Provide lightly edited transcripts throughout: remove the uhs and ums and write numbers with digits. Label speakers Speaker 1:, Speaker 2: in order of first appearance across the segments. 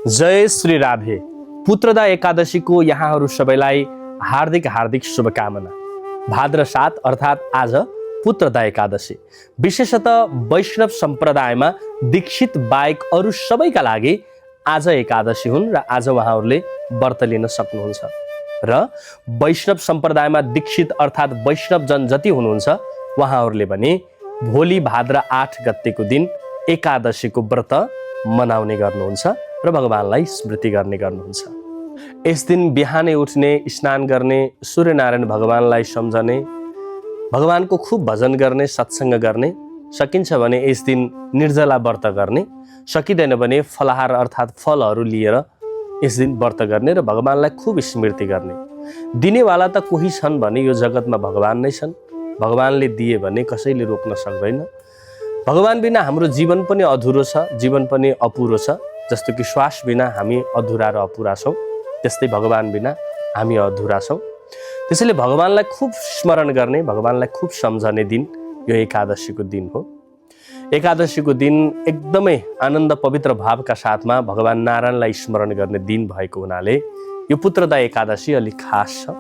Speaker 1: जय श्री राधे। पुत्रदा एकादशीको यहाँहरू सबैलाई हार्दिक हार्दिक शुभकामना। भाद्र 7 अर्थात् आज पुत्रदा एकादशी विशेषतः वैष्णव सम्प्रदायमा दीक्षित बाहेक अरू सबैका लागि आज एकादशी हुन् र आज उहाँहरूले व्रत लिन सक्नुहुन्छ। र वैष्णव सम्प्रदायमा दीक्षित अर्थात् वैष्णव जन जति हुनुहुन्छ उहाँहरूले भने भोलि भाद्र 8 गतेको दिन एकादशीको व्रत मनाउने गर्नुहुन्छ र भगवानलाई स्मृति गर्ने गर्नुहुन्छ। यस दिन बिहानै उठ्ने, स्नान गर्ने, सूर्यनारायण भगवानलाई सम्झने, भगवानको खूब भजन गर्ने, सत्सङ्ग गर्ने, सकिन्छ भने यस दिन निर्जला व्रत गर्ने, सकिँदैन भने फलाहार अर्थात् फलहरू लिएर यस दिन व्रत गर्ने र भगवानलाई खूब स्मृति गर्ने। दिनेवाला त कोही छन् भने यो जगतमा भगवान नै छन्। भगवानले दिए भने कसैले रोक्न सक्दैन। भगवान बिना हाम्रो जीवन पनि अधुरो छ, जीवन पनि अपुरो छ। जस्तो कि श्वास बिना हामी अधुरा र अपुरा छौँ, त्यस्तै भगवान बिना हामी अधुरा छौँ। त्यसैले भगवानलाई खूब स्मरण गर्ने, भगवानलाई खूब सम्झने दिन यो एकादशीको दिन हो। एकादशीको दिन एकदमै आनन्द पवित्र भावका साथमा भगवान नारायणलाई स्मरण गर्ने दिन भएको हुनाले यो पुत्रदा एकादशी अलिक खास छ।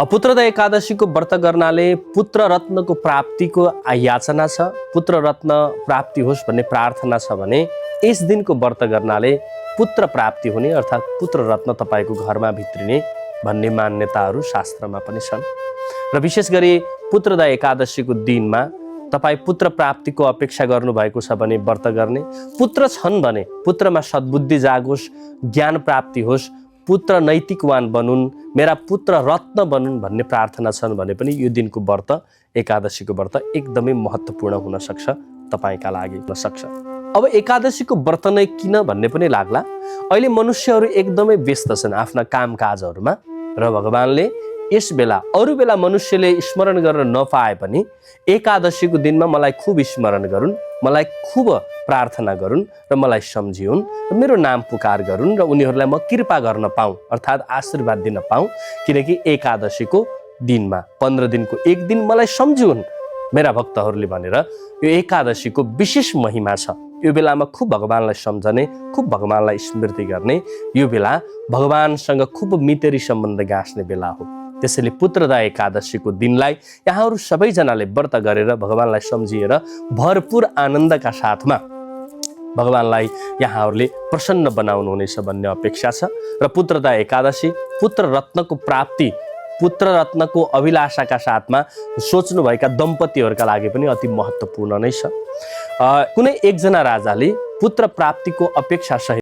Speaker 1: पुत्रदा एकादशीको व्रत गर्नाले पुत्र रत्नको प्राप्तिको याचना छ, पुत्र रत्न प्राप्ति होस् भन्ने प्रार्थना छ भने यस दिनको व्रत गर्नाले पुत्र प्राप्ति हुने अर्थात् पुत्र रत्न तपाईँको घरमा भित्रिने भन्ने मान्यताहरू शास्त्रमा पनि छन्। र विशेष गरी पुत्रदा एकादशीको दिनमा तपाईँ पुत्र प्राप्तिको अपेक्षा गर्नुभएको छ भने व्रत गर्ने, पुत्र छन् भने पुत्रमा सद्बुद्धि जागोस्, ज्ञान प्राप्ति होस्, पुत्र नैतिकवान बनुन्, मेरा पुत्र रत्न बनुन् भन्ने प्रार्थना छन् भने पनि यो दिनको व्रत एकादशीको व्रत एकदमै महत्त्वपूर्ण हुन सक्छ, तपाईँका लागि हुन सक्छ। अब एकादशीको व्रत नै किन भन्ने पनि लाग्ला। अहिले मनुष्यहरू एकदमै व्यस्त छन् आफ्ना कामकाजहरूमा र भगवानले यस बेला अरू बेला मनुष्यले स्मरण गर्न नपाए पनि एकादशीको दिनमा मलाई खूब स्मरण गरून्, मलाई खूब प्रार्थना गरून् र मलाई सम्झिउन् र मेरो नाम पुकार गरून् र उनीहरूलाई म कृपा गर्न पाऊँ अर्थात् आशीर्वाद दिन पाऊँ। किनकि एकादशीको दिनमा 15 दिनको एक दिन मलाई सम्झिउन् मेरा भक्तहरूले भनेर यो एकादशीको विशेष महिमा छ। यो बेलामा खूब भगवानलाई सम्झने, खूब भगवानलाई स्मृति गर्ने, यो बेला भगवानसँग खूब मितेरी सम्बन्ध गाँस्ने बेला हो। त्यसैले पुत्रदा एकादशीको दिनलाई यहाँहरू सबैजनाले व्रत गरेर भगवानलाई सम्झिएर भरपूर आनन्दका साथमा भगवानलाई यहाँहरूले प्रसन्न बनाउनुहुनेछ भन्ने अपेक्षा छ। र पुत्रदा एकादशी पुत्र रत्नको प्राप्ति, पुत्र रत्नको अभिलाषाका साथमा सोच्नुभएका दम्पतिहरूका लागि पनि अति महत्त्वपूर्ण नै छ। कुनै एकजना राजाले पुत्र प्राप्तिको अपेक्षा सहित